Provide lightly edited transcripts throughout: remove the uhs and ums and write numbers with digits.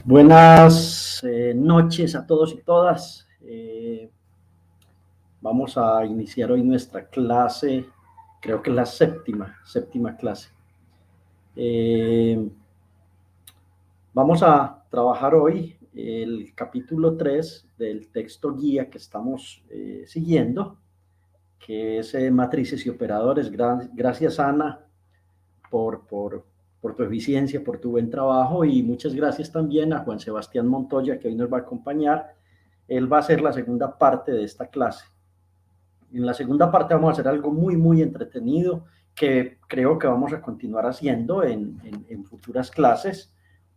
Buenas noches a todos y todas. Vamos a iniciar hoy nuestra clase, creo que es la séptima clase. Vamos a trabajar hoy el capítulo 3 del texto guía que estamos siguiendo, que es Matrices y Operadores. Gracias, Ana, por tu eficiencia, por tu buen trabajo, y muchas gracias también a Juan Sebastián Montoya, que hoy nos va a acompañar. Él va a hacer la segunda parte de esta clase. En la segunda parte vamos a hacer algo muy entretenido que creo que vamos a continuar haciendo en futuras clases.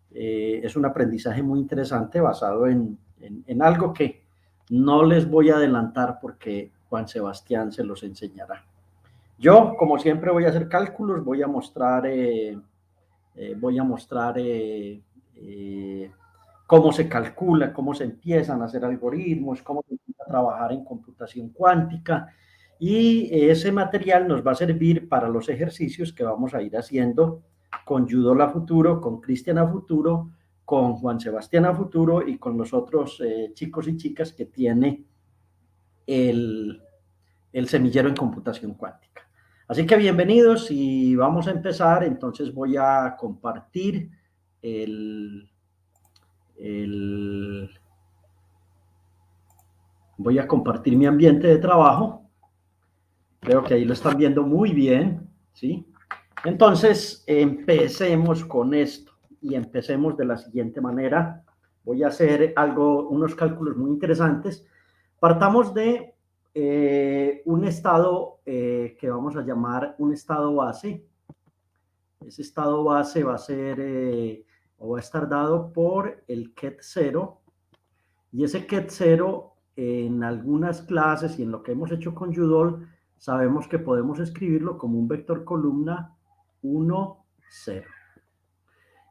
Es un aprendizaje muy interesante basado en algo que no les voy a adelantar porque Juan Sebastián se los enseñará. Yo, como siempre, voy a hacer cálculos, voy a mostrar cómo se calcula, cómo se empiezan a hacer algoritmos, cómo se empieza a trabajar en computación cuántica, y ese material nos va a servir para los ejercicios que vamos a ir haciendo con Yudol a futuro, con Cristian a futuro, con Juan Sebastián a futuro y con los otros chicos y chicas que tiene el semillero en computación cuántica. Así que bienvenidos y vamos a empezar. Entonces voy a compartir voy a compartir mi ambiente de trabajo. Creo que ahí lo están viendo muy bien, ¿sí? Entonces empecemos con esto y empecemos de la siguiente manera. Voy a hacer unos cálculos muy interesantes. Partamos de un estado que vamos a llamar un estado base. Ese estado base va a ser o va a estar dado por el ket 0, y ese ket 0 en algunas clases y en lo que hemos hecho con Yudol sabemos que podemos escribirlo como un vector columna 1, 0.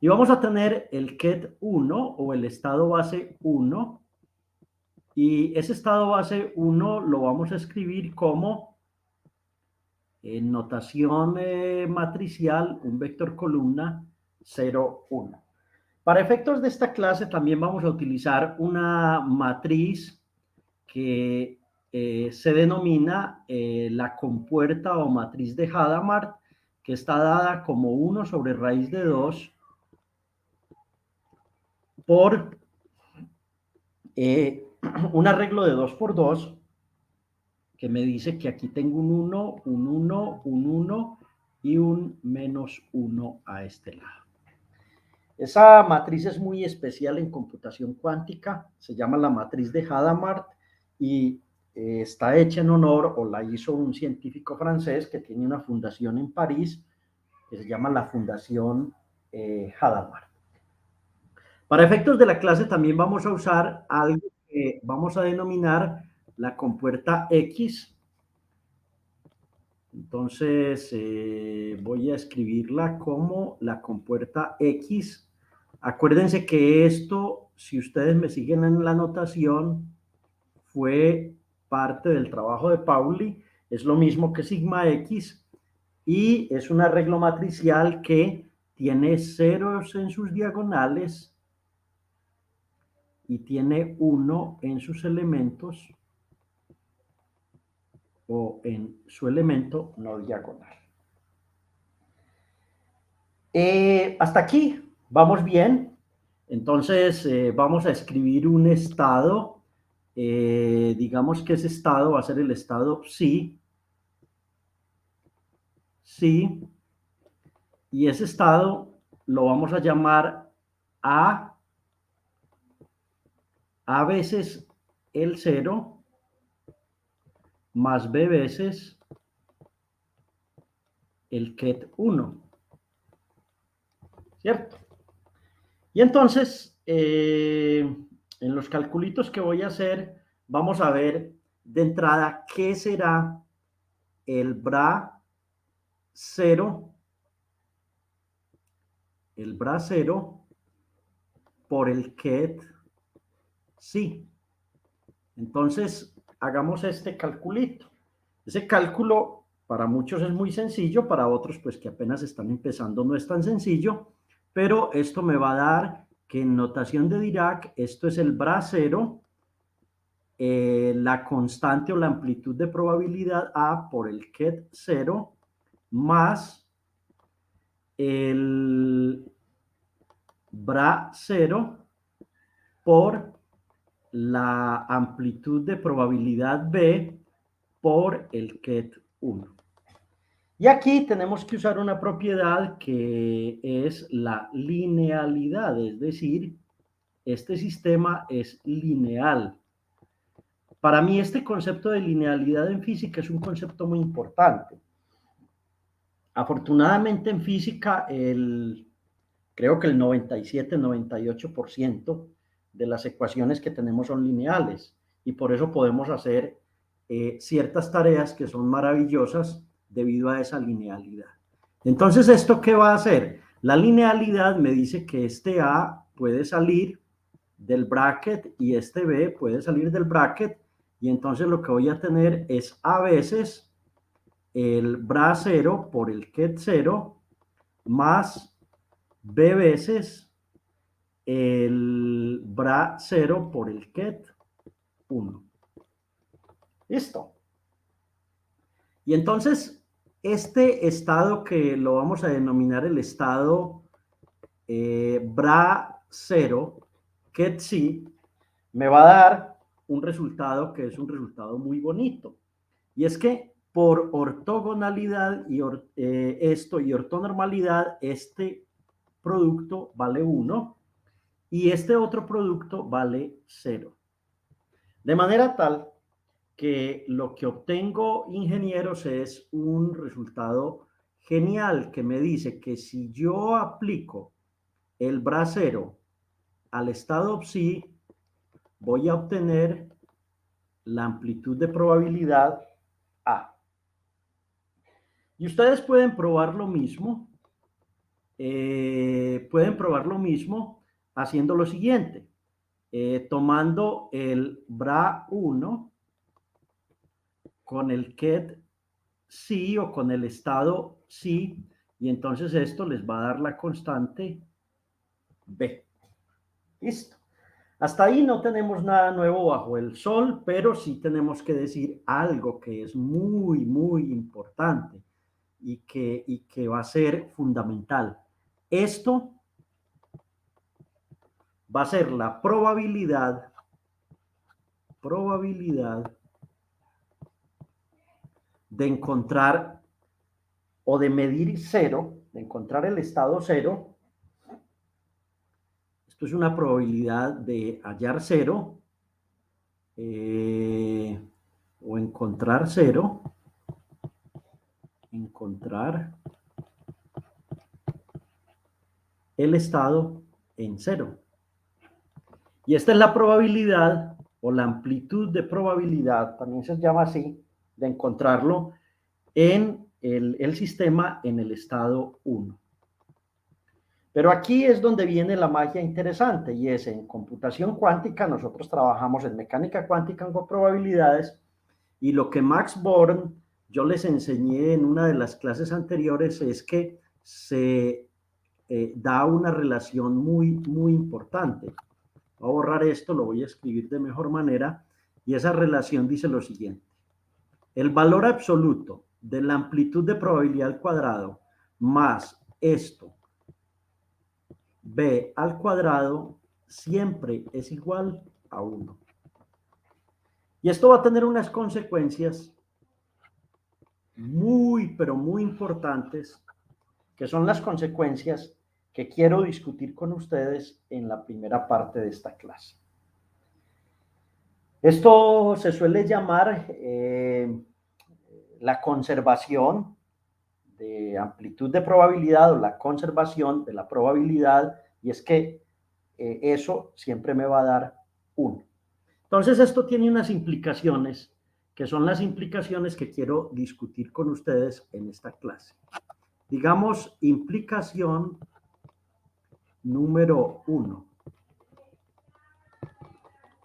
Y vamos a tener el ket 1 o el estado base 1, y ese estado base 1 lo vamos a escribir como en notación matricial un vector columna 0, 1. Para efectos de esta clase también vamos a utilizar una matriz que se denomina la compuerta o matriz de Hadamard, que está dada como 1 sobre raíz de 2 por un arreglo de 2 por 2, que me dice que aquí tengo un 1, un 1, un 1 y un menos 1 a este lado. Esa matriz es muy especial en computación cuántica, se llama la matriz de Hadamard y está hecha en honor, o la hizo un científico francés que tiene una fundación en París, que se llama la Fundación Hadamard. Para efectos de la clase también vamos a usar algo que vamos a denominar la compuerta X. Entonces voy a escribirla como la compuerta X. Acuérdense que esto, si ustedes me siguen en la notación, fue parte del trabajo de Pauli. Es lo mismo que sigma X y es un arreglo matricial que tiene ceros en sus diagonales y tiene 1 en sus elementos o en su elemento no diagonal. Hasta aquí vamos bien. Entonces vamos a escribir un estado. Digamos que ese estado va a ser el estado psi, y ese estado lo vamos a llamar A veces el 0 más B veces el ket 1, ¿cierto? Y entonces, en los calculitos que voy a hacer, vamos a ver de entrada qué será el BRA 0, por el ket psi. Entonces, hagamos este calculito. Ese cálculo para muchos es muy sencillo, para otros pues que apenas están empezando no es tan sencillo, pero esto me va a dar que en notación de Dirac esto es el bra 0, la constante o la amplitud de probabilidad A por el ket 0 más el bra 0 por la amplitud de probabilidad B por el ket 1. Y aquí tenemos que usar una propiedad que es la linealidad, es decir, este sistema es lineal. Para mí este concepto de linealidad en física es un concepto muy importante. Afortunadamente en física creo que el 97-98% de las ecuaciones que tenemos son lineales y por eso podemos hacer ciertas tareas que son maravillosas debido a esa linealidad. Entonces, ¿esto qué va a hacer? La linealidad me dice que este A puede salir del bracket y este B puede salir del bracket y entonces lo que voy a tener es A veces el bra 0 por el ket 0 más B veces el bra 0 por el ket 1. Listo. Y entonces, este estado que lo vamos a denominar el estado bra 0, ket sí, me va a dar un resultado que es un resultado muy bonito. Y es que por ortogonalidad y esto y ortonormalidad, este producto vale 1 y este otro producto vale 0. De manera tal que lo que obtengo, ingenieros, es un resultado genial que me dice que si yo aplico el bra 0 al estado psi, voy a obtener la amplitud de probabilidad A. Y ustedes pueden probar lo mismo, haciendo lo siguiente, tomando el bra 1 con el ket sí o con el estado sí, y entonces esto les va a dar la constante B. Listo. Hasta ahí no tenemos nada nuevo bajo el sol, pero sí tenemos que decir algo que es muy, muy importante y que va a ser fundamental. Esto va a ser la probabilidad de encontrar o de medir cero, de encontrar el estado cero. Esto es una probabilidad de hallar cero o encontrar cero, encontrar el estado en cero. Y esta es la probabilidad o la amplitud de probabilidad, también se llama así, de encontrarlo en el sistema en el estado 1. Pero aquí es donde viene la magia interesante y es en computación cuántica, nosotros trabajamos en mecánica cuántica con probabilidades y lo que Max Born, yo les enseñé en una de las clases anteriores es que se da una relación muy, muy importante. Voy a borrar esto, lo voy a escribir de mejor manera y esa relación dice lo siguiente. El valor absoluto de la amplitud de probabilidad al cuadrado más esto b al cuadrado siempre es igual a 1. Y esto va a tener unas consecuencias muy, pero muy importantes, que son las consecuencias que quiero discutir con ustedes en la primera parte de esta clase. Esto se suele llamar la conservación de amplitud de probabilidad o la conservación de la probabilidad, y es que eso siempre me va a dar 1. Entonces esto tiene unas implicaciones que son las implicaciones que quiero discutir con ustedes en esta clase. Digamos, implicación número 1.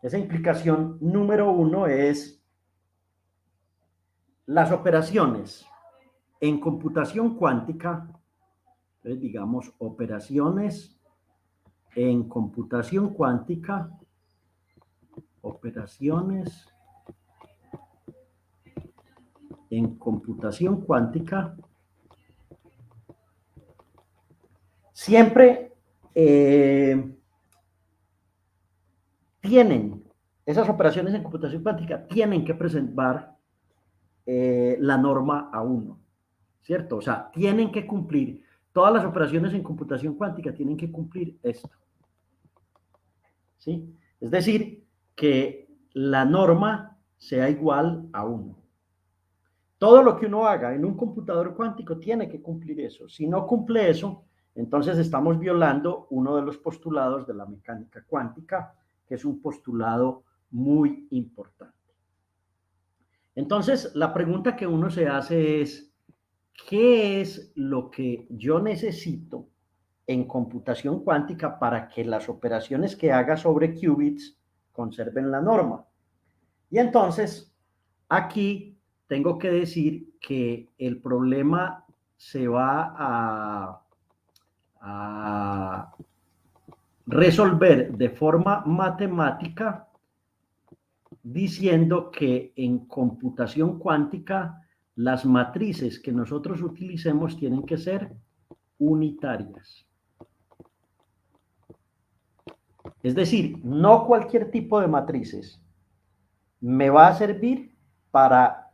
Esa implicación número 1 es las operaciones en computación cuántica. Entonces, digamos, operaciones en computación cuántica, operaciones en computación cuántica, siempre esas operaciones en computación cuántica tienen que presentar la norma A1, ¿cierto? O sea, tienen que cumplir, todas las operaciones en computación cuántica tienen que cumplir esto, ¿sí? Es decir, que la norma sea igual a 1. Todo lo que uno haga en un computador cuántico tiene que cumplir eso. Si no cumple eso, entonces estamos violando uno de los postulados de la mecánica cuántica, que es un postulado muy importante. Entonces, la pregunta que uno se hace es, ¿qué es lo que yo necesito en computación cuántica para que las operaciones que haga sobre qubits conserven la norma? Y entonces, aquí tengo que decir que el problema se va a resolver de forma matemática diciendo que en computación cuántica las matrices que nosotros utilicemos tienen que ser unitarias. Es decir, no cualquier tipo de matrices me va a servir para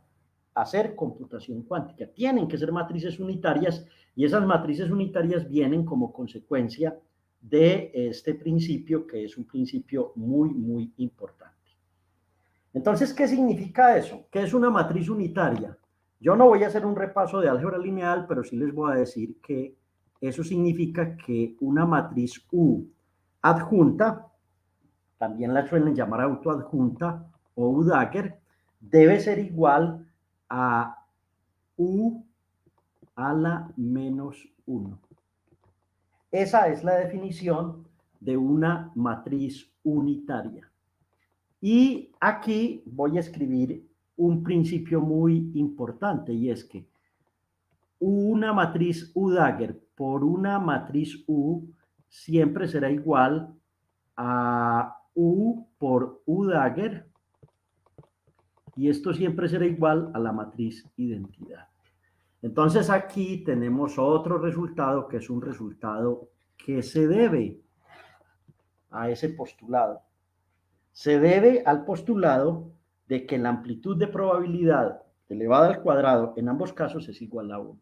hacer computación cuántica. Tienen que ser matrices unitarias y esas matrices unitarias vienen como consecuencia de este principio, que es un principio muy, muy importante. Entonces, ¿qué significa eso? ¿Qué es una matriz unitaria? Yo no voy a hacer un repaso de álgebra lineal, pero sí les voy a decir que eso significa que una matriz U adjunta, también la suelen llamar autoadjunta o U-Dagger, debe ser igual a U a la menos 1. Esa es la definición de una matriz unitaria. Y aquí voy a escribir un principio muy importante, y es que una matriz U-Dagger por una matriz U siempre será igual a U por U-Dagger, y esto siempre será igual a la matriz identidad. Entonces aquí tenemos otro resultado que es un resultado que se debe a ese postulado. Se debe al postulado de que la amplitud de probabilidad elevada al cuadrado en ambos casos es igual a 1.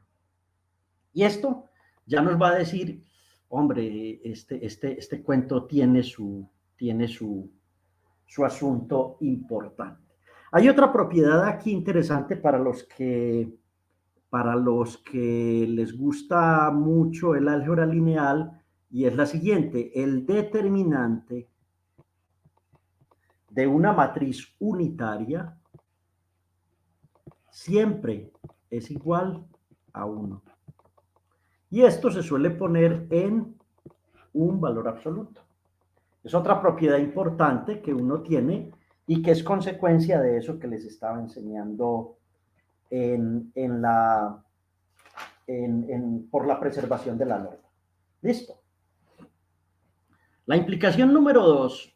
Y esto ya nos va a decir, hombre, este cuento tiene su asunto importante. Hay otra propiedad aquí interesante para los que les gusta mucho el álgebra lineal, y es la siguiente: el determinante de una matriz unitaria siempre es igual a 1. Y esto se suele poner en un valor absoluto. Es otra propiedad importante que uno tiene y que es consecuencia de eso que les estaba enseñando por la preservación de la norma. Listo. La implicación número 2,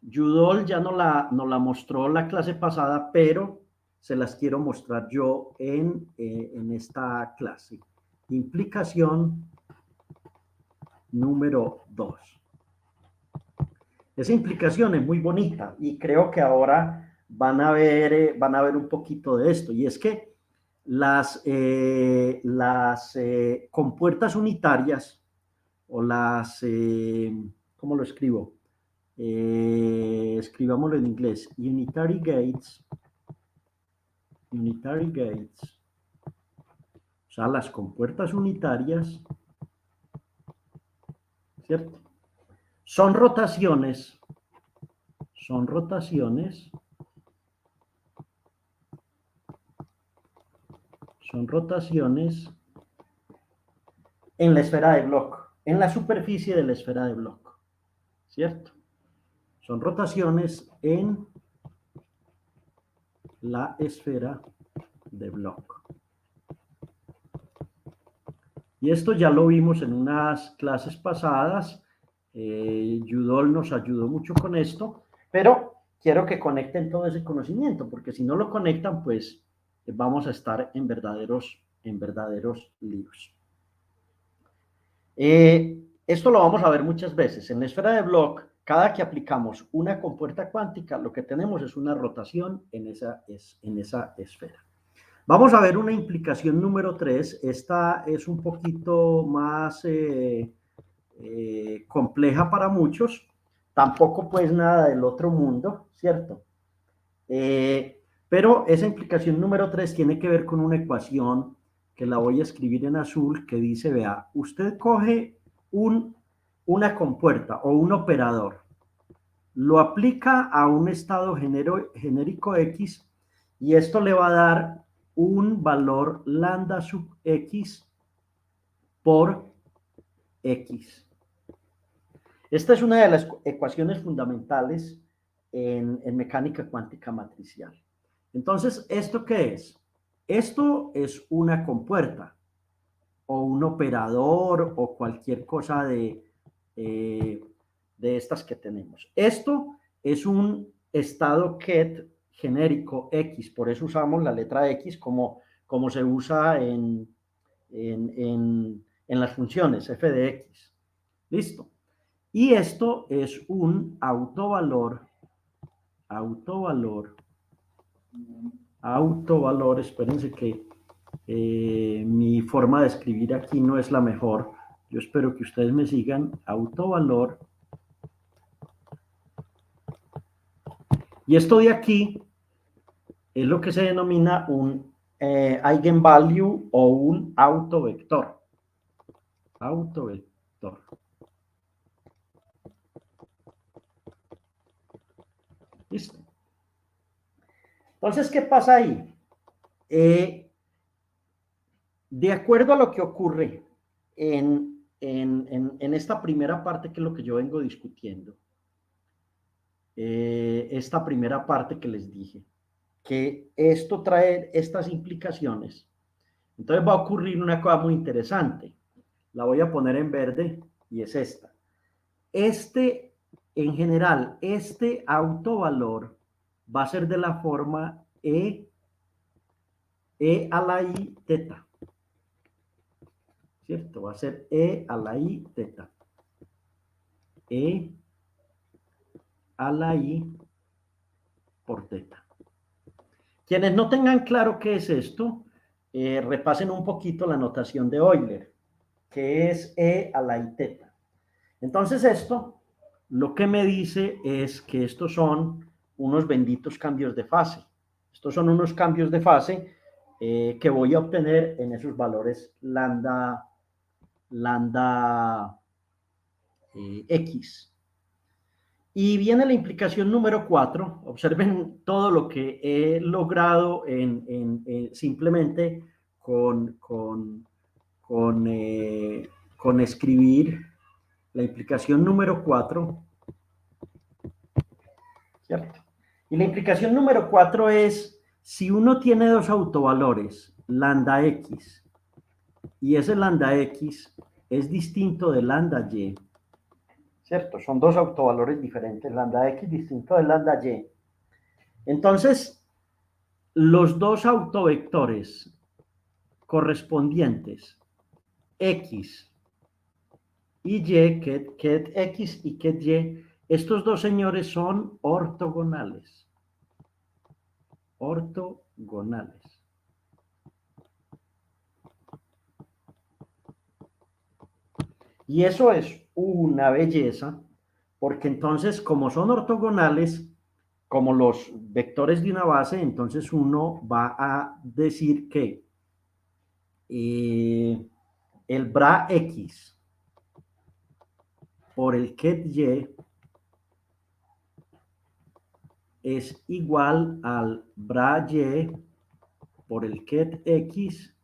Yudol ya nos la mostró la clase pasada, pero se las quiero mostrar yo en esta clase. Implicación número 2. Esa implicación es muy bonita y creo que ahora van a ver un poquito de esto, y es que las compuertas unitarias o las, ¿cómo lo escribo? Escribámoslo en inglés, unitary gates, o sea, las compuertas unitarias, ¿cierto? Son rotaciones en la esfera de Bloch, en la superficie de la esfera de Bloch, ¿cierto? Son rotaciones en la esfera de Bloch. Y esto ya lo vimos en unas clases pasadas, Yudol nos ayudó mucho con esto, pero quiero que conecten todo ese conocimiento, porque si no lo conectan, pues vamos a estar en verdaderos líos. Esto lo vamos a ver muchas veces. En la esfera de Bloch, cada que aplicamos una compuerta cuántica, lo que tenemos es una rotación en esa esfera. Vamos a ver una implicación número 3. Esta es un poquito más compleja para muchos. Tampoco pues nada del otro mundo, ¿cierto? Pero esa implicación número 3 tiene que ver con una ecuación que la voy a escribir en azul, que dice, vea, usted coge una compuerta o un operador, lo aplica a un estado genérico X y esto le va a dar un valor lambda sub X por X. Esta es una de las ecuaciones fundamentales en mecánica cuántica matricial. Entonces, ¿esto qué es? Esto es una compuerta o un operador o cualquier cosa de estas que tenemos. Esto es un estado ket genérico X, por eso usamos la letra X como se usa en las funciones f de X. ¿Listo? Y esto es un autovalor, espérense que mi forma de escribir aquí no es la mejor. Yo espero que ustedes me sigan. Autovalor. Y esto de aquí es lo que se denomina un eigenvalue o un autovector. Autovector. Listo. Entonces, ¿qué pasa ahí? De acuerdo a lo que ocurre en esta primera parte, que es lo que yo vengo discutiendo, esta primera parte que les dije, que esto trae estas implicaciones, entonces va a ocurrir una cosa muy interesante. La voy a poner en verde y es esta. En general, este autovalor va a ser de la forma E a la I teta. ¿Cierto? Va a ser E a la I teta. E a la I por teta. Quienes no tengan claro qué es esto, repasen un poquito la notación de Euler, que es E a la I teta. Entonces esto lo que me dice es que estos son unos benditos cambios de fase. Estos son unos cambios de fase que voy a obtener en esos valores lambda X. Y viene la implicación número 4. Observen todo lo que he logrado simplemente con escribir la implicación número 4. ¿Cierto? Y la implicación número 4 es, si uno tiene dos autovalores, lambda X, y ese lambda X es distinto de lambda Y, ¿cierto? Son dos autovalores diferentes, lambda X distinto de lambda Y. Entonces, los dos autovectores correspondientes, X y Y, ket X y ket Y, estos dos señores son ortogonales. Ortogonales. Y eso es una belleza, porque entonces, como son ortogonales, como los vectores de una base, entonces uno va a decir que el bra X por el ket Y es igual al bra Y por el ket X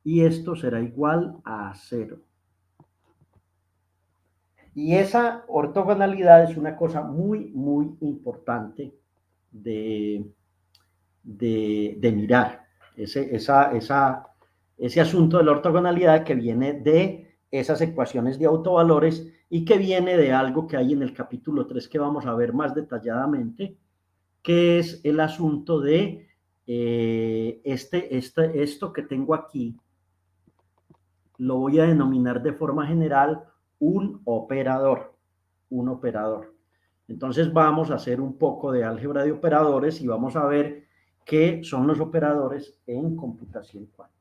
y esto será igual a 0. Y esa ortogonalidad es una cosa muy, muy importante de mirar. Ese asunto de la ortogonalidad que viene de esas ecuaciones de autovalores y que viene de algo que hay en el capítulo 3 que vamos a ver más detalladamente, que es el asunto de esto que tengo aquí, lo voy a denominar de forma general un operador. Entonces vamos a hacer un poco de álgebra de operadores y vamos a ver qué son los operadores en computación cuántica.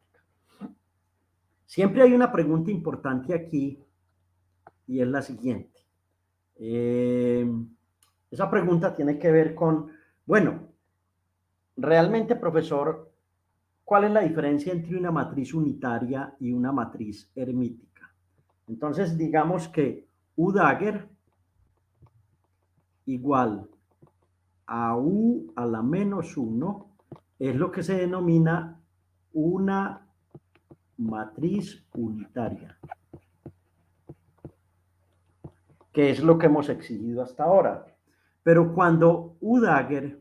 Siempre hay una pregunta importante aquí y es la siguiente. Esa pregunta tiene que ver con, bueno, realmente, profesor, ¿cuál es la diferencia entre una matriz unitaria y una matriz hermítica? Entonces, digamos que U Dagger igual a U a la menos 1 es lo que se denomina una matriz unitaria, que es lo que hemos exigido hasta ahora. Pero cuando U Dagger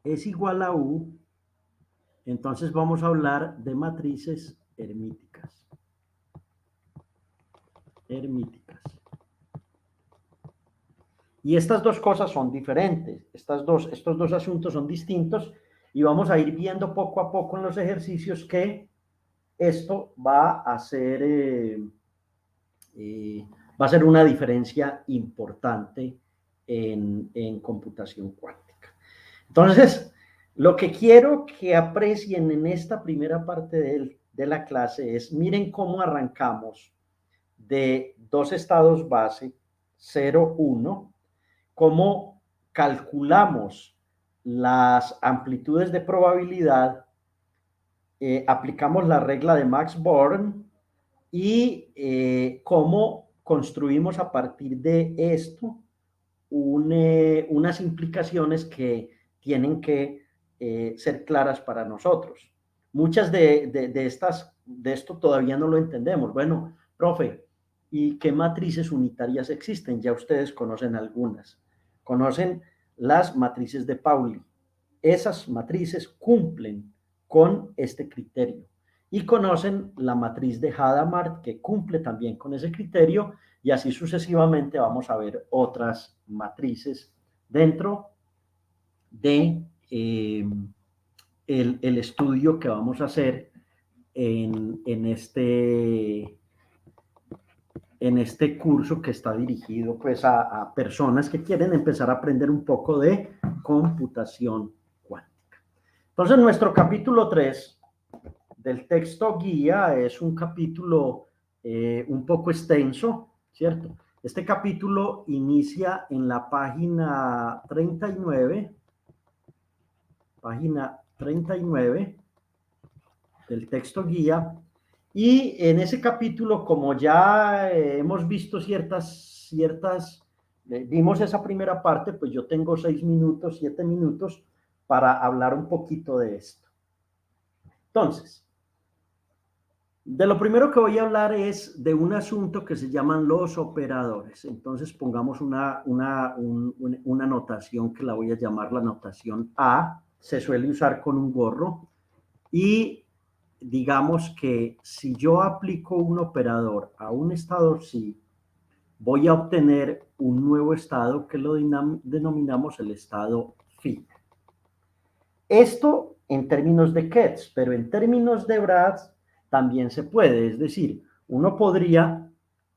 es igual a U, entonces vamos a hablar de matrices hermíticas. Y estas dos cosas son diferentes, estos dos asuntos son distintos y vamos a ir viendo poco a poco en los ejercicios que esto va a ser una diferencia importante en computación cuántica. Entonces, lo que quiero que aprecien en esta primera parte de la clase es, miren cómo arrancamos de dos estados base, 0, 1, cómo calculamos las amplitudes de probabilidad, aplicamos la regla de Max Born y cómo construimos a partir de esto unas implicaciones que tienen que ser claras para nosotros. Muchas de esto todavía no lo entendemos. Bueno, profe, ¿y qué matrices unitarias existen? Ya ustedes conocen algunas. Conocen las matrices de Pauli. Esas matrices cumplen con este criterio. Y conocen la matriz de Hadamard, que cumple también con ese criterio, y así sucesivamente vamos a ver otras matrices dentro de el estudio que vamos a hacer en este curso que está dirigido pues a personas que quieren empezar a aprender un poco de computación cuántica. Entonces, nuestro capítulo 3 del texto guía es un capítulo un poco extenso, ¿cierto? Este capítulo inicia en la página 39 del texto guía, y en ese capítulo, como ya hemos visto vimos esa primera parte, pues yo tengo 6 minutos, 7 minutos para hablar un poquito de esto. Entonces, de lo primero que voy a hablar es de un asunto que se llaman los operadores. Entonces pongamos una notación que la voy a llamar la notación A. Se suele usar con un gorro. Y digamos que si yo aplico un operador a un estado psi, voy a obtener un nuevo estado que lo denominamos el estado phi. Esto en términos de Ketz, pero en términos de Bratz también se puede, es decir, uno podría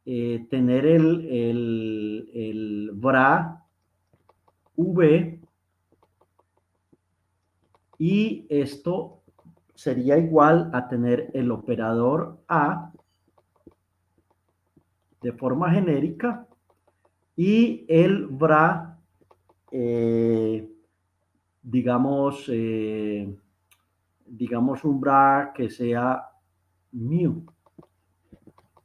tener el Bra V y esto sería igual a tener el operador A de forma genérica y el Bra, digamos un Bra que sea mu.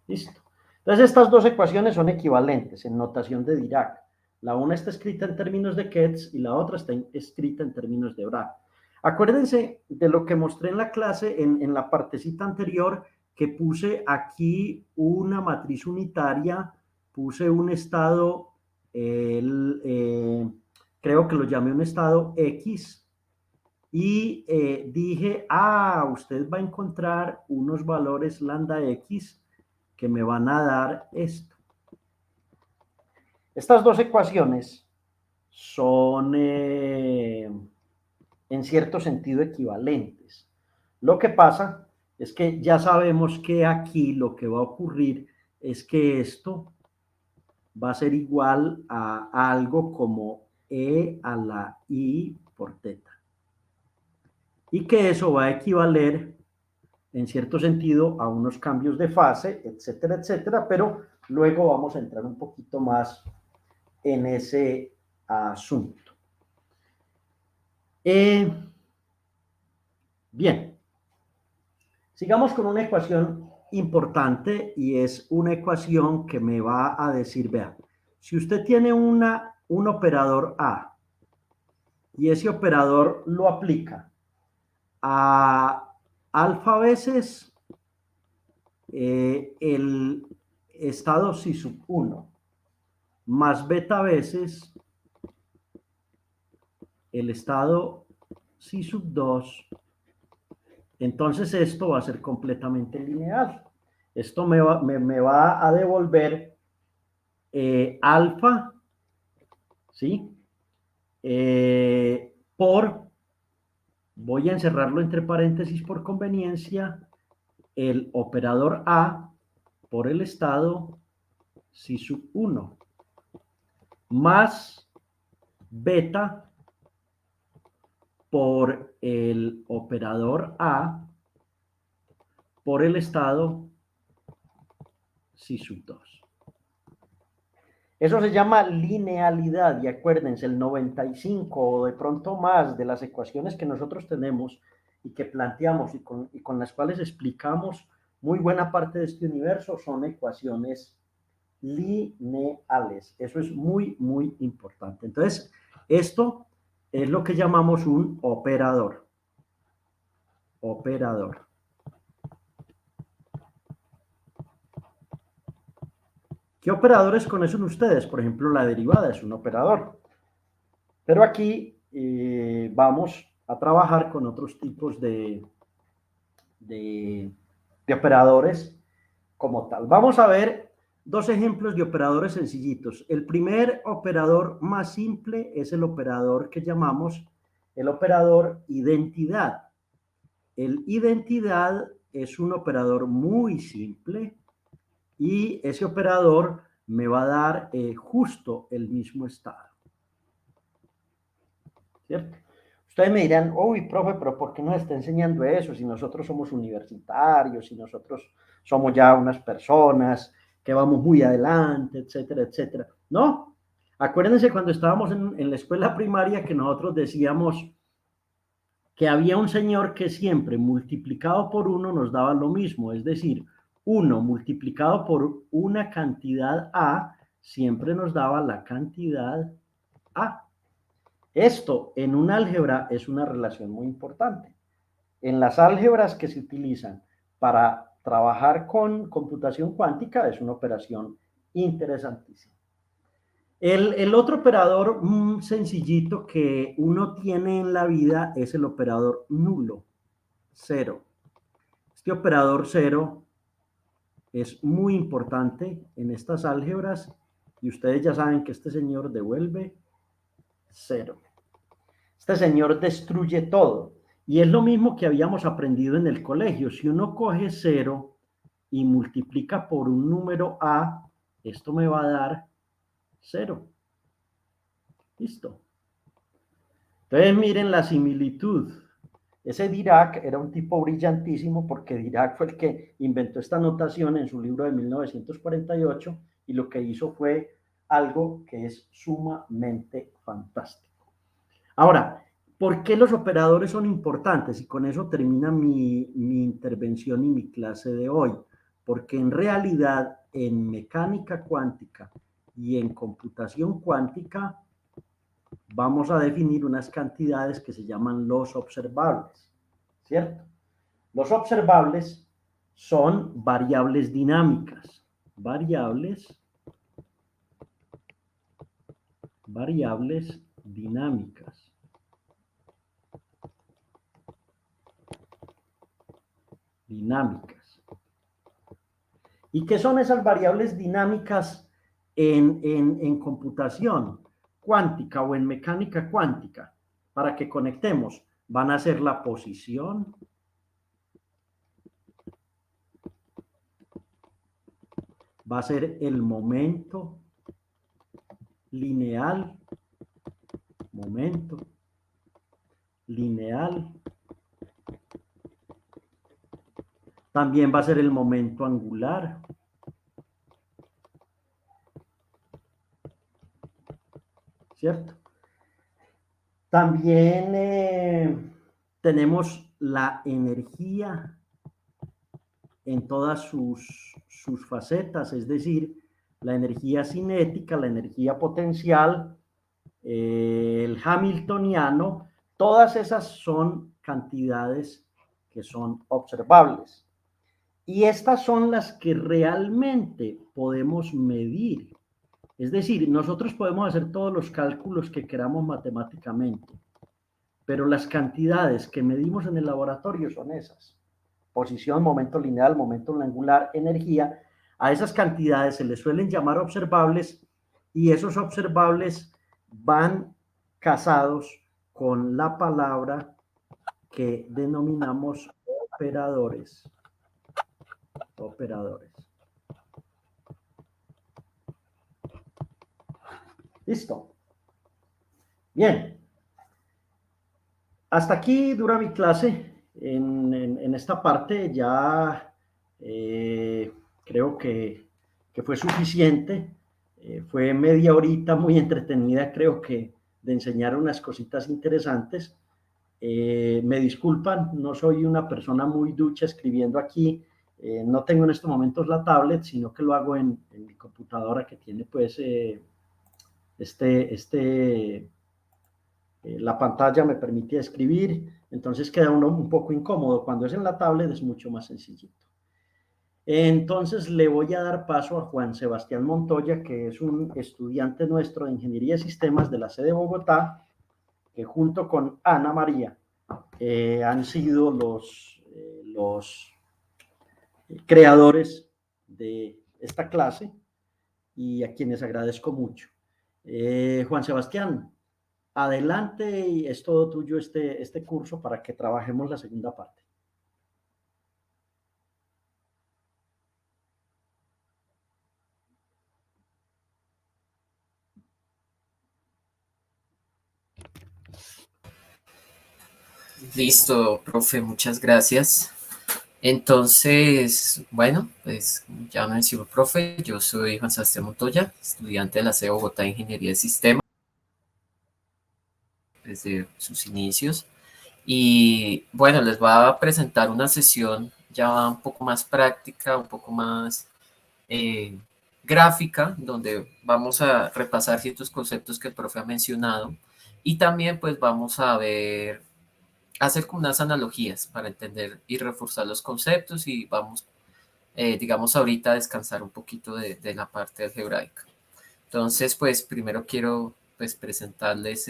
Listo. Entonces, estas dos ecuaciones son equivalentes en notación de Dirac. La una está escrita en términos de Ketz y la otra está escrita en términos de Bra. Acuérdense de lo que mostré en la clase, en la partecita anterior, que puse aquí una matriz unitaria, puse un estado, creo que lo llamé un estado X, y dije, usted va a encontrar unos valores lambda X que me van a dar esto. Estas dos ecuaciones son en cierto sentido equivalentes. Lo que pasa es que ya sabemos que aquí lo que va a ocurrir es que esto va a ser igual a algo como e a la i por teta. Y que eso va a equivaler en cierto sentido a unos cambios de fase, etcétera, etcétera, pero luego vamos a entrar un poquito más en ese asunto. Bien, sigamos con una ecuación importante y es una ecuación que me va a decir, vean, si usted tiene un operador A y ese operador lo aplica a alfa veces el estado si sub 1 más beta veces el estado si sub 2, entonces esto va a ser completamente lineal. Esto me va a devolver alfa, ¿sí? Voy a encerrarlo entre paréntesis por conveniencia, el operador A por el estado si sub 1 más beta por el operador A por el estado si sub 2. Eso se llama linealidad y acuérdense, el 95 o de pronto más de las ecuaciones que nosotros tenemos y que planteamos y con las cuales explicamos muy buena parte de este universo son ecuaciones lineales. Eso es muy, muy importante. Entonces, esto es lo que llamamos un operador. Operador. ¿Qué operadores conocen ustedes? Por ejemplo, la derivada es un operador. Pero aquí vamos a trabajar con otros tipos de operadores como tal. Vamos a ver dos ejemplos de operadores sencillitos. El primer operador más simple es el operador que llamamos el operador identidad. El identidad es un operador muy simple y ese operador me va a dar justo el mismo estado. ¿Cierto? Ustedes me dirán, uy, profe, pero ¿por qué nos está enseñando eso? Si nosotros somos universitarios, si nosotros somos ya unas personas que vamos muy adelante, etcétera, etcétera. No, acuérdense cuando estábamos en la escuela primaria que nosotros decíamos que había un señor que siempre multiplicado por 1 nos daba lo mismo, es decir, 1 multiplicado por una cantidad A siempre nos daba la cantidad A. Esto en un álgebra es una relación muy importante. En las álgebras que se utilizan para trabajar con computación cuántica es una operación interesantísima. El otro operador sencillito que uno tiene en la vida es el operador nulo, cero. Este operador cero es muy importante en estas álgebras y ustedes ya saben que este señor devuelve cero. Este señor destruye todo. Y es lo mismo que habíamos aprendido en el colegio. Si uno coge cero y multiplica por un número A, esto me va a dar cero. Listo. Entonces miren la similitud. Ese Dirac era un tipo brillantísimo porque Dirac fue el que inventó esta notación en su libro de 1948 y lo que hizo fue algo que es sumamente fantástico. Ahora, ¿por qué los operadores son importantes? Y con eso termina mi intervención y mi clase de hoy. Porque en realidad en mecánica cuántica y en computación cuántica vamos a definir unas cantidades que se llaman los observables, ¿cierto? Los observables son variables dinámicas, variables dinámicas. dinámicas. ¿Y qué son esas variables dinámicas en computación cuántica o en mecánica cuántica? Para que conectemos, van a ser la posición, va a ser el momento lineal, momento lineal, también va a ser el momento angular, ¿cierto? También tenemos la energía en todas sus facetas, es decir, la energía cinética, la energía potencial, el hamiltoniano, todas esas son cantidades que son observables. Y estas son las que realmente podemos medir. Es decir, nosotros podemos hacer todos los cálculos que queramos matemáticamente, pero las cantidades que medimos en el laboratorio son esas. Posición, momento lineal, momento angular, energía. A esas cantidades se les suelen llamar observables y esos observables van casados con la palabra que denominamos operadores. Operadores. Listo. Bien. Hasta aquí dura mi clase. En esta parte ya creo que fue suficiente. Fue media horita muy entretenida, creo que de enseñar unas cositas interesantes. Me disculpan, no soy una persona muy ducha escribiendo aquí. No tengo en estos momentos la tablet, sino que lo hago en mi computadora que tiene pues la pantalla me permite escribir, entonces queda uno un poco incómodo. Cuando es en la tablet es mucho más sencillito. Entonces le voy a dar paso a Juan Sebastián Montoya, que es un estudiante nuestro de Ingeniería de Sistemas de la sede de Bogotá, que junto con Ana María han sido los creadores de esta clase y a quienes agradezco mucho. Juan Sebastián, adelante y es todo tuyo este curso para que trabajemos la segunda parte. Listo, profe, muchas gracias. Entonces, bueno, pues ya mencionó el profe, yo soy Juan Sebastián Montoya, estudiante de la sede Bogotá de Ingeniería de Sistemas desde sus inicios. Y bueno, les voy a presentar una sesión ya un poco más práctica, un poco más gráfica, donde vamos a repasar ciertos conceptos que el profe ha mencionado y también pues vamos a ver, hacer como unas analogías para entender y reforzar los conceptos y vamos, digamos, ahorita a descansar un poquito de la parte algebraica. Entonces, pues primero quiero pues presentarles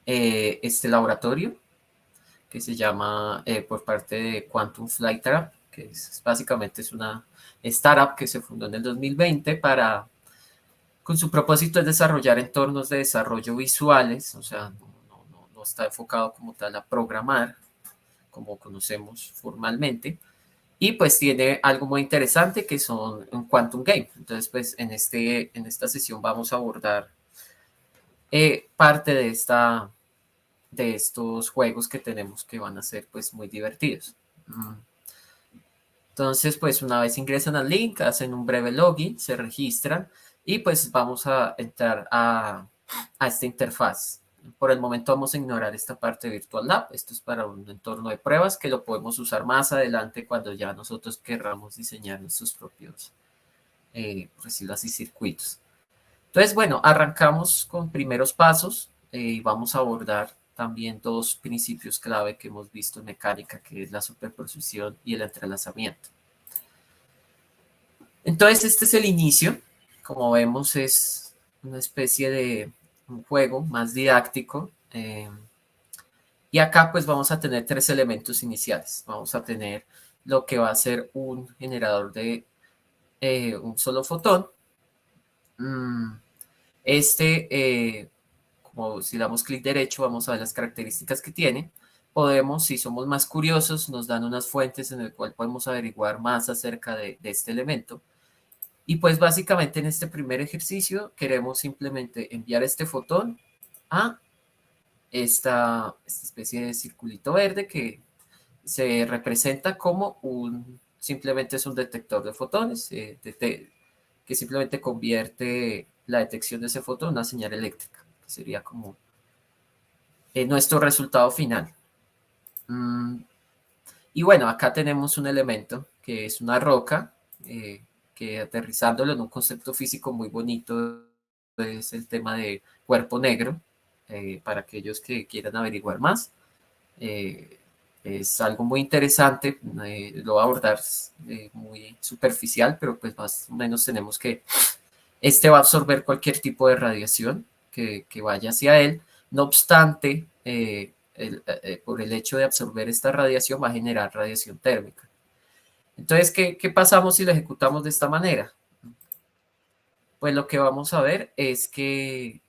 este laboratorio que se llama por parte de Quantum Flight Lab, que básicamente es una startup que se fundó en el 2020 con su propósito es desarrollar entornos de desarrollo visuales, o sea, no está enfocado como tal a programar, como conocemos formalmente, y pues tiene algo muy interesante que son un Quantum Game. Entonces, pues en esta sesión vamos a abordar parte de estos juegos que tenemos que van a ser pues muy divertidos. Entonces, pues una vez ingresan al link, hacen un breve login, se registran y pues vamos a entrar a esta interfaz. Por el momento vamos a ignorar esta parte de Virtual Lab. Esto es para un entorno de pruebas que lo podemos usar más adelante cuando ya nosotros querramos diseñar nuestros propios, por decirlo así, circuitos. Entonces, bueno, arrancamos con primeros pasos y vamos a abordar también dos principios clave que hemos visto en mecánica, que es la superposición y el entrelazamiento. Entonces, este es el inicio. Como vemos, es una especie de un juego más didáctico Y acá pues vamos a tener tres elementos iniciales. Vamos a tener lo que va a ser un generador de un solo fotón. Mm, Este, como si damos clic derecho, vamos a ver las características que tiene. Podemos, si somos más curiosos, nos dan unas fuentes en el cual podemos averiguar más acerca de este elemento. Y pues básicamente en este primer ejercicio queremos simplemente enviar este fotón a esta especie de circulito verde que se representa como simplemente es un detector de fotones, que simplemente convierte la detección de ese fotón en una señal eléctrica, que sería como nuestro resultado final. Mm, y bueno, acá tenemos un elemento que es una roca, que aterrizándolo en un concepto físico muy bonito es el tema de cuerpo negro, para aquellos que quieran averiguar más. Eh, es algo muy interesante, lo voy a abordar muy superficial, pero pues más o menos tenemos que este va a absorber cualquier tipo de radiación que vaya hacia él. No obstante, por el hecho de absorber esta radiación va a generar radiación térmica. Entonces, ¿qué pasamos si lo ejecutamos de esta manera? Pues lo que vamos a ver es que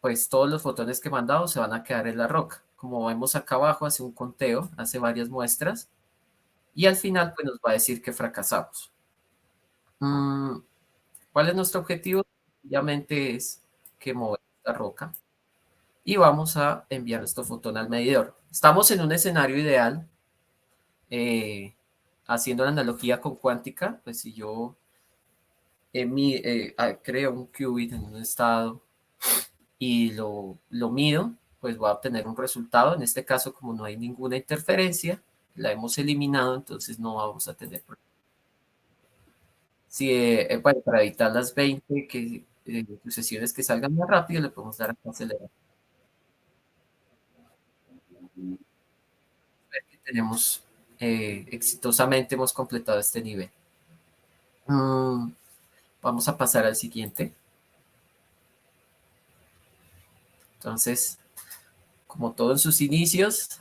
pues todos los fotones que he mandado se van a quedar en la roca. Como vemos acá abajo, hace un conteo, hace varias muestras y al final pues nos va a decir que fracasamos. Mm, ¿Cuál es nuestro objetivo? Obviamente es que mover la roca y vamos a enviar nuestro fotón al medidor. Estamos en un escenario ideal, eh, haciendo la analogía con cuántica, pues si yo creo un qubit en un estado y lo mido, pues voy a obtener un resultado. En este caso, como no hay ninguna interferencia, la hemos eliminado, entonces no vamos a tener problemas. Si, bueno, para evitar las 20 sucesiones que salgan más rápido, le podemos dar a acelerar. Tenemos, exitosamente hemos completado este nivel. Mm, Vamos a pasar al siguiente. Entonces, como todo en sus inicios,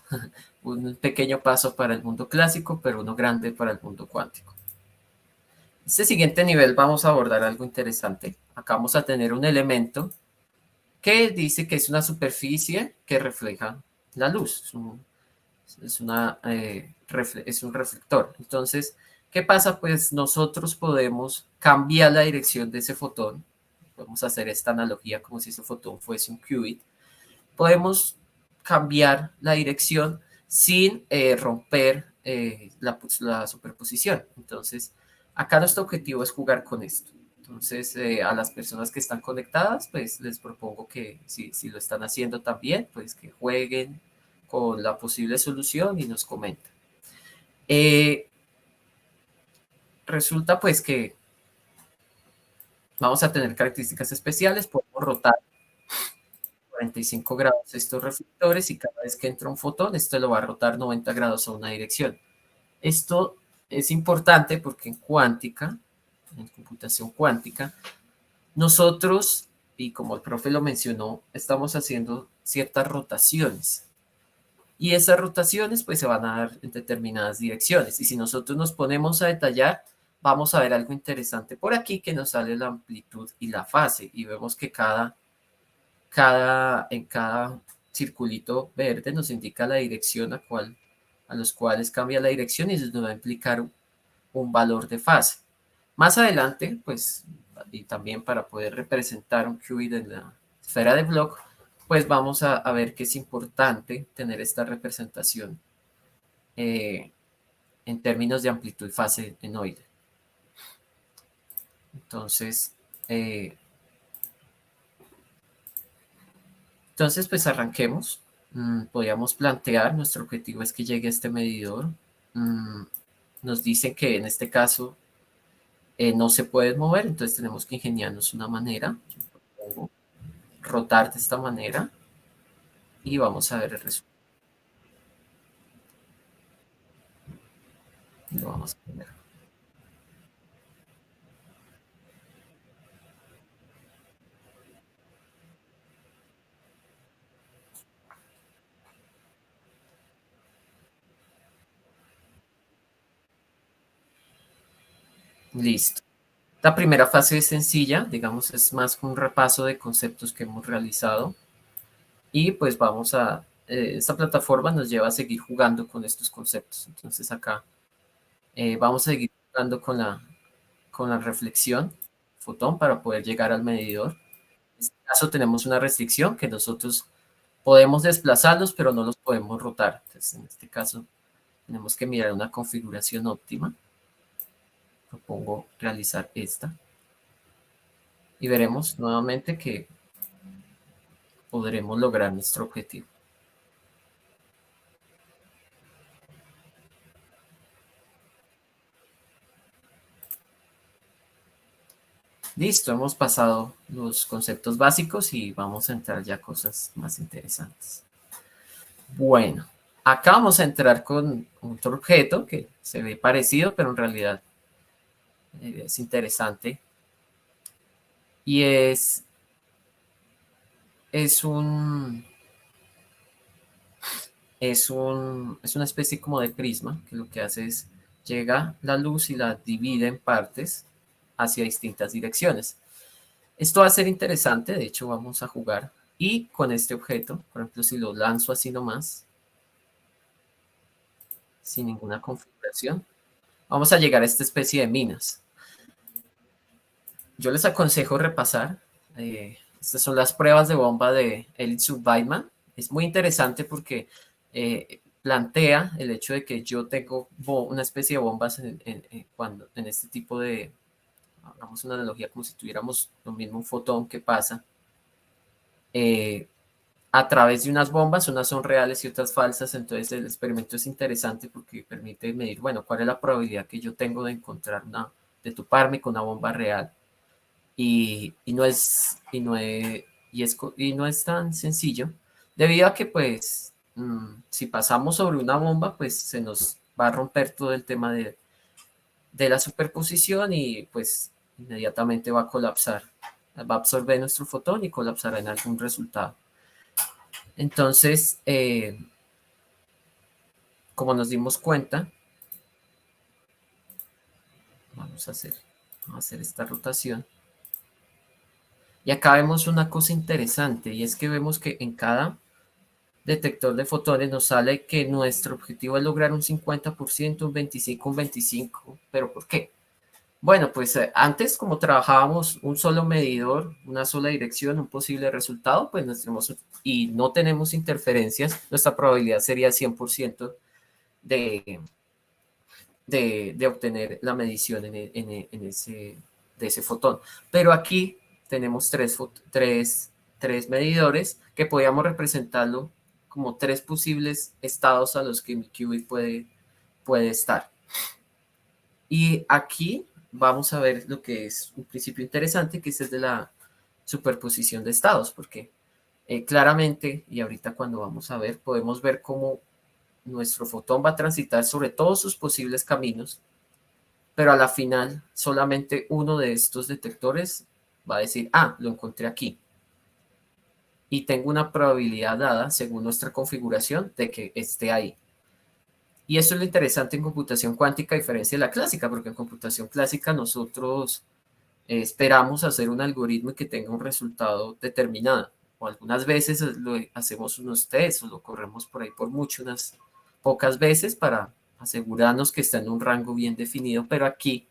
un pequeño paso para el mundo clásico, pero uno grande para el mundo cuántico. Este siguiente nivel vamos a abordar algo interesante. Acá vamos a tener un elemento que dice que es una superficie que refleja la luz. Es un reflector. Entonces, ¿qué pasa? Pues nosotros podemos cambiar la dirección de ese fotón. Podemos hacer esta analogía como si ese fotón fuese un qubit. Podemos cambiar la dirección sin romper la superposición. Entonces, acá nuestro objetivo es jugar con esto. Entonces, a las personas que están conectadas, pues les propongo que si lo están haciendo también, pues que jueguen con la posible solución y nos comenten. Eh, Resulta pues que vamos a tener características especiales, podemos rotar 45 grados estos reflectores y cada vez que entra un fotón, esto lo va a rotar 90 grados a una dirección. Esto es importante porque en cuántica, en computación cuántica, nosotros, y como el profe lo mencionó, estamos haciendo ciertas rotaciones. Y esas rotaciones pues se van a dar en determinadas direcciones. Y si nosotros nos ponemos a detallar, vamos a ver algo interesante por aquí que nos sale la amplitud y la fase. Y vemos que en cada circulito verde nos indica la dirección a los cuales cambia la dirección y eso nos va a implicar un valor de fase. Más adelante, pues, y también para poder representar un qubit en la esfera de Bloch, pues vamos a ver que es importante tener esta representación eh, en términos de amplitud y fase en Euler. Entonces, eh, pues arranquemos. Podríamos plantear, nuestro objetivo es que llegue a este medidor. Mm, Nos dicen que en este caso no se puede mover, entonces tenemos que ingeniarnos una manera. Yo propongo rotar de esta manera y vamos a ver el resultado. Lo vamos a poner. Listo. La primera fase es sencilla, digamos, es más un repaso de conceptos que hemos realizado y pues vamos a, esta plataforma nos lleva a seguir jugando con estos conceptos. Entonces acá vamos a seguir jugando con la reflexión fotón para poder llegar al medidor. En este caso tenemos una restricción que nosotros podemos desplazarlos, pero no los podemos rotar. Entonces en este caso tenemos que mirar una configuración óptima. Propongo realizar esta y veremos nuevamente que podremos lograr nuestro objetivo. Listo, hemos pasado los conceptos básicos y vamos a entrar ya a cosas más interesantes. Bueno, acá vamos a entrar con otro objeto que se ve parecido, pero en realidad es interesante. Y es un, es una especie como de prisma que lo que hace es llega la luz y la divide en partes hacia distintas direcciones. Esto va a ser interesante, de hecho vamos a jugar y con este objeto, por ejemplo, si lo lanzo así nomás, sin ninguna configuración, vamos a llegar a esta especie de minas. Yo les aconsejo repasar, estas son las pruebas de bomba de Elite Weidman. Es muy interesante porque plantea el hecho de que yo tengo una especie de bombas cuando, en este tipo de, hagamos una analogía como si tuviéramos lo mismo un fotón que pasa, eh, a través de unas bombas, unas son reales y otras falsas, entonces el experimento es interesante porque permite medir, bueno, cuál es la probabilidad que yo tengo de encontrar una, de toparme con una bomba real. Y no es, y no es tan sencillo, debido a que pues si pasamos sobre una bomba, pues se nos va a romper todo el tema de la superposición y pues inmediatamente va a colapsar, va a absorber nuestro fotón y colapsará en algún resultado. Entonces, como nos dimos cuenta, vamos a hacer esta rotación. Y acá vemos una cosa interesante y es que vemos que en cada detector de fotones nos sale que nuestro objetivo es lograr un 50%, un 25%, un 25%. ¿Pero por qué? Bueno, pues antes como trabajábamos un solo medidor, una sola dirección, un posible resultado, pues y no tenemos interferencias, nuestra probabilidad sería 100% de, de obtener la medición en ese, de ese fotón. Pero aquí tenemos tres medidores que podríamos representarlo como tres posibles estados a los que mi qubit puede estar. Y aquí vamos a ver lo que es un principio interesante, que es el de la superposición de estados, porque claramente, y ahorita cuando vamos a ver, podemos ver cómo nuestro fotón va a transitar sobre todos sus posibles caminos, pero a la final solamente uno de estos detectores va a decir, ah, lo encontré aquí. Y tengo una probabilidad dada, según nuestra configuración, de que esté ahí. Y eso es lo interesante en computación cuántica, a diferencia de la clásica, porque en computación clásica nosotros esperamos hacer un algoritmo que tenga un resultado determinado. O algunas veces hacemos unos tests o lo corremos por ahí por mucho, unas pocas veces para asegurarnos que está en un rango bien definido, pero aquí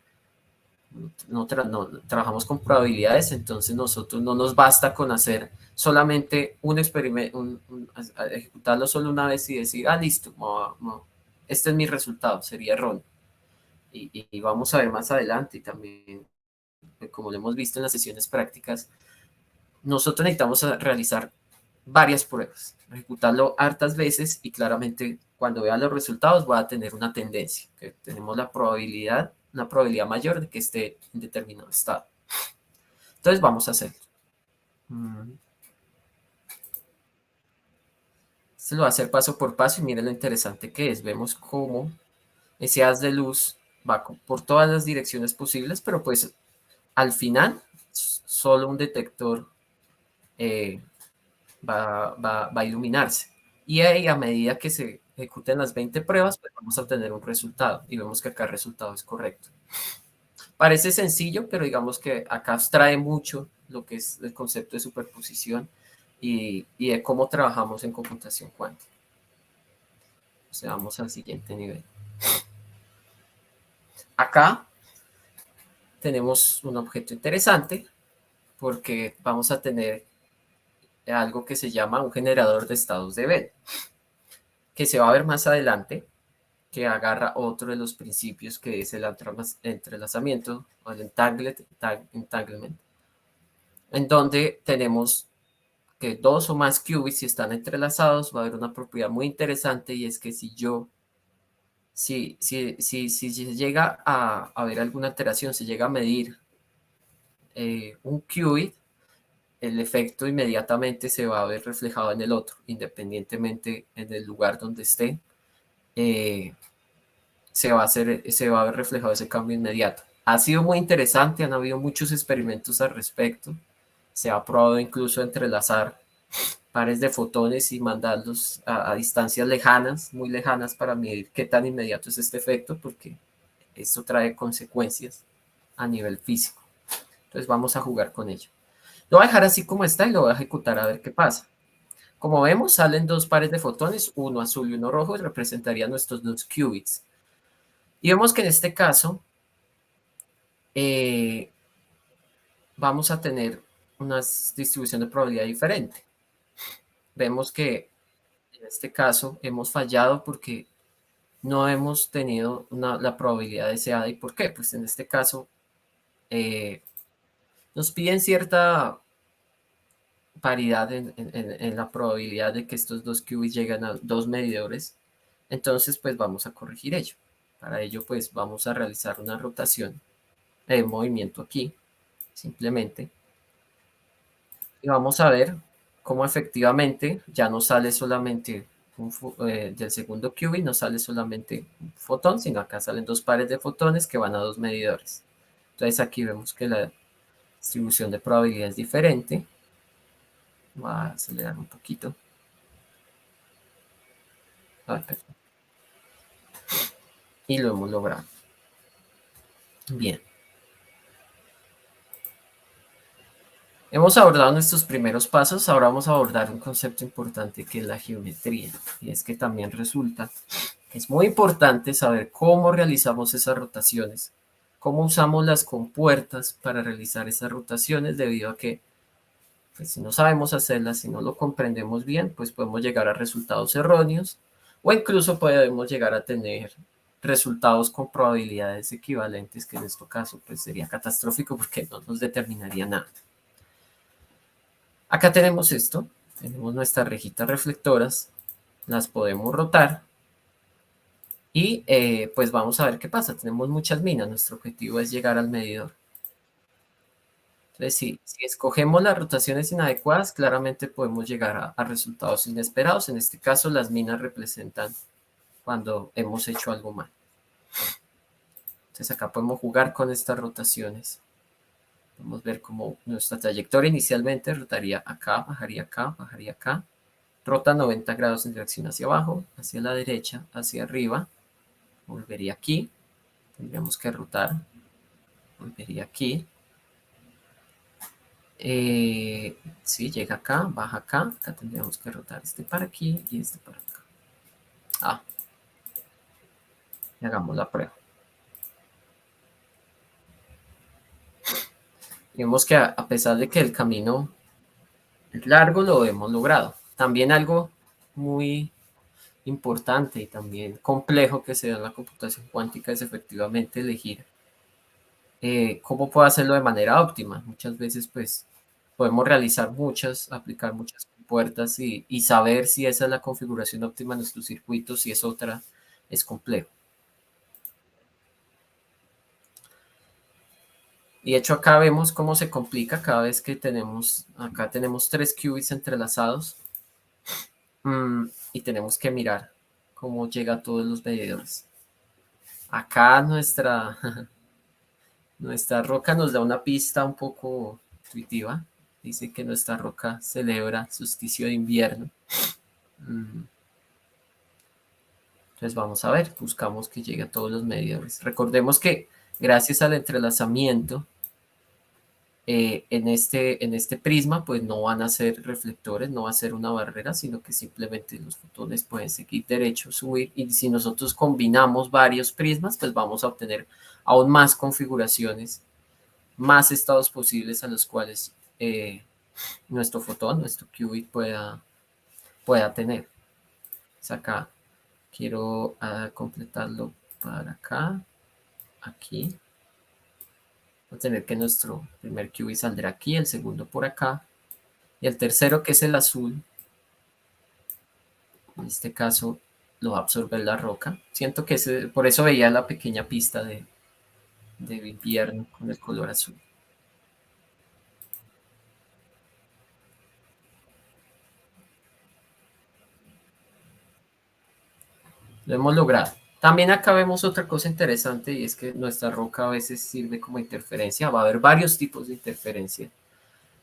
no trabajamos con probabilidades, entonces nosotros no nos basta con hacer solamente un experimento, ejecutarlo solo una vez y decir, ah, listo, este es mi resultado, sería erróneo. Y vamos a ver más adelante y también, como lo hemos visto en las sesiones prácticas, nosotros necesitamos realizar varias pruebas, ejecutarlo hartas veces y claramente cuando vea los resultados va a tener una tendencia, que tenemos la probabilidad, una probabilidad mayor de que esté en determinado estado. Entonces vamos a hacerlo. Esto lo va a hacer paso por paso y miren lo interesante que es. Vemos cómo ese haz de luz va por todas las direcciones posibles, pero pues al final solo un detector eh, va a iluminarse. Y ahí, a medida que se ejecuten las 20 pruebas, pues vamos a obtener un resultado. Y vemos que acá el resultado es correcto. Parece sencillo, pero digamos que acá abstrae mucho lo que es el concepto de superposición y de cómo trabajamos en computación cuántica. O sea, vamos al siguiente nivel. Acá tenemos un objeto interesante porque vamos a tener algo que se llama un generador de estados de Bell, que se va a ver más adelante, que agarra otro de los principios que es el entrelazamiento o el entanglement, en donde tenemos que dos o más qubits, si están entrelazados, va a haber una propiedad muy interesante, y es que si se llega a haber alguna alteración, se llega a medir un qubit, el efecto inmediatamente se va a ver reflejado en el otro, independientemente en el lugar donde esté, eh, se va a ver reflejado ese cambio inmediato. Ha sido muy interesante, han habido muchos experimentos al respecto, se ha probado incluso entrelazar pares de fotones y mandarlos a distancias lejanas, muy lejanas, para medir qué tan inmediato es este efecto, porque esto trae consecuencias a nivel físico. Entonces vamos a jugar con ello. Lo voy a dejar así como está y lo voy a ejecutar a ver qué pasa. Como vemos, salen dos pares de fotones, uno azul y uno rojo, y representarían nuestros dos qubits. Y vemos que en este caso eh, vamos a tener una distribución de probabilidad diferente. Vemos que en este caso hemos fallado porque no hemos tenido la probabilidad deseada. ¿Y por qué? Pues en este caso nos piden cierta paridad en la probabilidad de que estos dos qubits lleguen a dos medidores. Entonces, pues vamos a corregir ello. Para ello, pues vamos a realizar una rotación de movimiento aquí, simplemente. Y vamos a ver cómo efectivamente ya no sale solamente del segundo qubit, no sale solamente un fotón, sino acá salen dos pares de fotones que van a dos medidores. Entonces aquí vemos que la distribución de probabilidad es diferente. Voy a acelerar un poquito. Y lo hemos logrado. Bien. Hemos abordado nuestros primeros pasos, ahora vamos a abordar un concepto importante que es la geometría. Y es que también resulta que es muy importante saber cómo realizamos esas rotaciones, cómo usamos las compuertas para realizar esas rotaciones, debido a que pues, si no sabemos hacerlas, si no lo comprendemos bien, pues podemos llegar a resultados erróneos, o incluso podemos llegar a tener resultados con probabilidades equivalentes, que en este caso pues sería catastrófico porque no nos determinaría nada. Acá tenemos esto, tenemos nuestras rejitas reflectoras, las podemos rotar y pues vamos a ver qué pasa. Tenemos muchas minas, nuestro objetivo es llegar al medidor. Entonces, si escogemos las rotaciones inadecuadas, claramente podemos llegar a resultados inesperados. En este caso, las minas representan cuando hemos hecho algo mal. Entonces, acá podemos jugar con estas rotaciones. Podemos ver cómo nuestra trayectoria inicialmente rotaría acá, bajaría acá. Rota 90 grados en dirección hacia abajo, hacia la derecha, hacia arriba. Volvería aquí. Tendríamos que rotar. Volvería aquí. Sí, llega acá, baja acá. Acá tendríamos que rotar este para aquí y este para acá. Y hagamos la prueba. Vemos que a pesar de que el camino es largo, lo hemos logrado. También algo muy importante y también complejo que se da en la computación cuántica es efectivamente elegir cómo puedo hacerlo de manera óptima. Muchas veces pues podemos realizar aplicar muchas puertas y saber si esa es la configuración óptima de nuestro circuito, si es otra, es complejo. Y de hecho acá vemos cómo se complica cada vez que acá tenemos tres qubits entrelazados y tenemos que mirar cómo llega a todos los medidores. Acá nuestra roca nos da una pista un poco intuitiva. Dice que nuestra roca celebra solsticio de invierno. Entonces vamos a ver, buscamos que llegue a todos los medidores. Recordemos que Gracias al entrelazamiento, en este prisma, pues no van a ser reflectores, no va a ser una barrera, sino que simplemente los fotones pueden seguir derecho, subir, y si nosotros combinamos varios prismas, pues vamos a obtener aún más configuraciones, más estados posibles a los cuales nuestro fotón, nuestro qubit pueda tener. Pues acá quiero completarlo para acá, aquí. Voy a tener que nuestro primer qubit saldrá aquí, el segundo por acá, y el tercero, que es el azul, en este caso lo va a absorber la roca. Siento que por eso veía la pequeña pista de invierno con el color azul. Lo hemos logrado. También acá vemos otra cosa interesante, y es que nuestra roca a veces sirve como interferencia. Va a haber varios tipos de interferencia,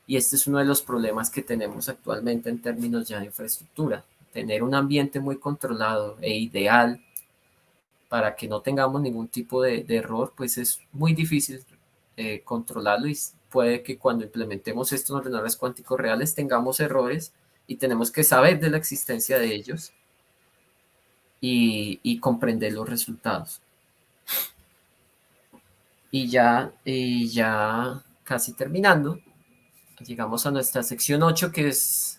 y este es uno de los problemas que tenemos actualmente en términos ya de infraestructura. Tener un ambiente muy controlado e ideal para que no tengamos ningún tipo de error, pues es muy difícil controlarlo, y puede que cuando implementemos esto en ordenadores cuánticos reales tengamos errores, y tenemos que saber de la existencia de ellos y comprender los resultados. Y ya casi terminando, llegamos a nuestra sección 8, que es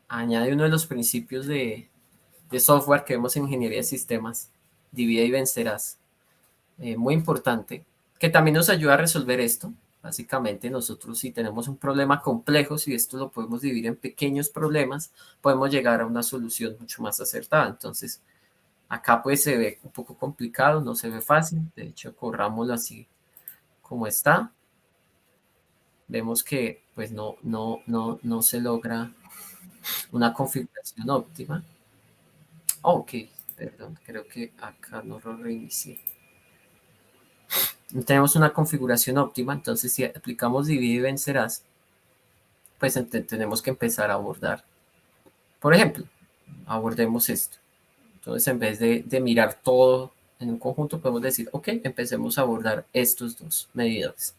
añade uno de los principios de software que vemos en ingeniería de sistemas: divide y vencerás. Muy importante, que también nos ayuda a resolver esto. Básicamente, nosotros, si tenemos un problema complejo, si esto lo podemos dividir en pequeños problemas, podemos llegar a una solución mucho más acertada. Entonces, acá pues se ve un poco complicado, no se ve fácil. De hecho, corrámoslo así como está. Vemos que pues no se logra una configuración óptima. Ok, perdón, creo que acá no lo reinicié. No tenemos una configuración óptima, entonces si aplicamos divide y vencerás, pues tenemos que empezar a abordar. Por ejemplo, abordemos esto. Entonces, en vez de mirar todo en un conjunto, podemos decir, ok, empecemos a abordar estos dos medidores.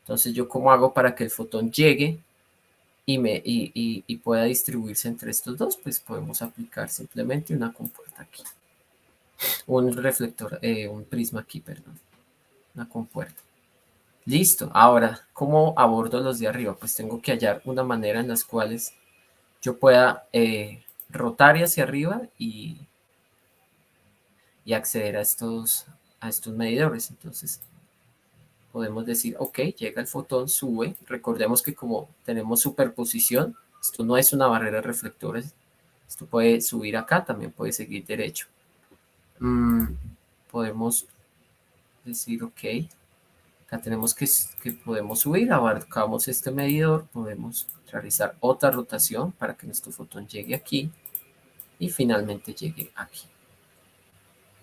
Entonces, ¿yo cómo hago para que el fotón llegue y pueda distribuirse entre estos dos? Pues podemos aplicar simplemente una compuerta aquí. Un reflector, un prisma aquí, perdón. Una compuerta. Listo. Ahora, ¿cómo abordo los de arriba? Pues tengo que hallar una manera en las cuales yo pueda rotar hacia arriba y acceder a estos medidores. Entonces, podemos decir, ok, llega el fotón, sube. Recordemos que como tenemos superposición, esto no es una barrera de reflectores. Esto puede subir acá, también puede seguir derecho. Podemos decir, ok, acá tenemos que podemos subir, abarcamos este medidor, podemos realizar otra rotación para que nuestro fotón llegue aquí y finalmente llegue aquí.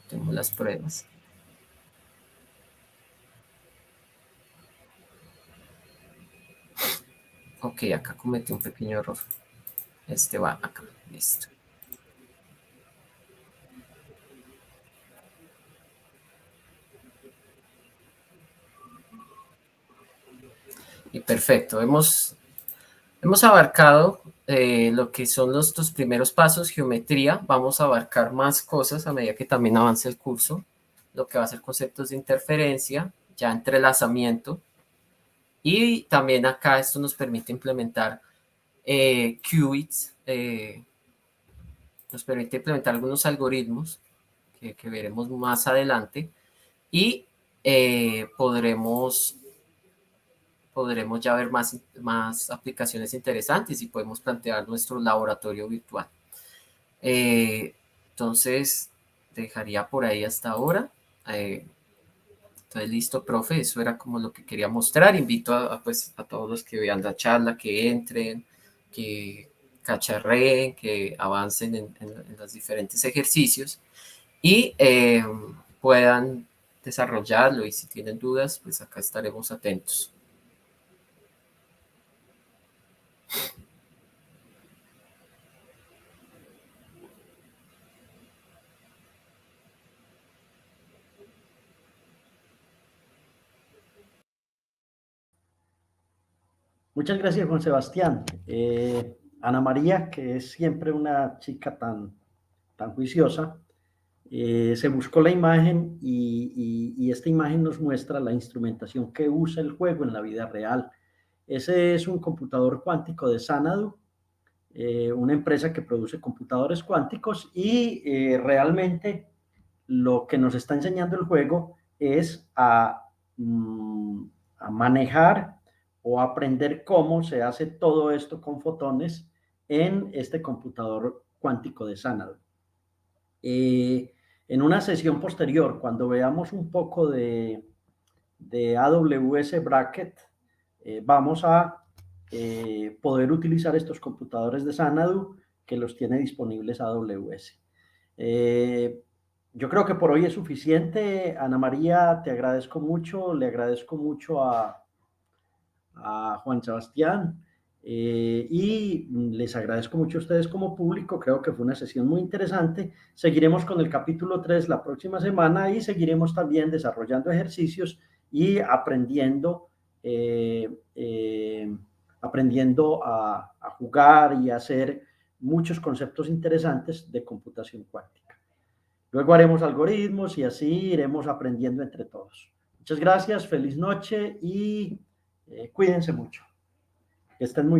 Tenemos las pruebas. Ok, acá cometí un pequeño error. Este va acá, listo. Y perfecto, hemos abarcado lo que son los dos primeros pasos, geometría. Vamos a abarcar más cosas a medida que también avance el curso, lo que va a ser conceptos de interferencia, ya entrelazamiento, y también acá esto nos permite implementar qubits, nos permite implementar algunos algoritmos que veremos más adelante, y podremos ya ver más aplicaciones interesantes, y podemos plantear nuestro laboratorio virtual. Entonces, dejaría por ahí hasta ahora. Entonces, listo, profe, eso era como lo que quería mostrar. Invito pues, a todos los que vean la charla, que entren, que cacharreen, que avancen en los diferentes ejercicios y puedan desarrollarlo. Y si tienen dudas, pues acá estaremos atentos. Muchas gracias, Juan Sebastián. Ana María, que es siempre una chica tan juiciosa, se buscó la imagen y esta imagen nos muestra la instrumentación que usa el juego en la vida real. Ese es un computador cuántico de Xanadu, una empresa que produce computadores cuánticos y realmente lo que nos está enseñando el juego es a manejar o aprender cómo se hace todo esto con fotones en este computador cuántico de Xanadu. En una sesión posterior, cuando veamos un poco de AWS Bracket, vamos a poder utilizar estos computadores de Xanadu que los tiene disponibles AWS. Yo creo que por hoy es suficiente. Ana María, te agradezco mucho, le agradezco mucho a Juan Sebastián y les agradezco mucho a ustedes como público. Creo que fue una sesión muy interesante. Seguiremos con el capítulo 3 la próxima semana y seguiremos también desarrollando ejercicios y aprendiendo a jugar y a hacer muchos conceptos interesantes de computación cuántica. Luego haremos algoritmos y así iremos aprendiendo entre todos. Muchas gracias, feliz noche y cuídense mucho. Que estén muy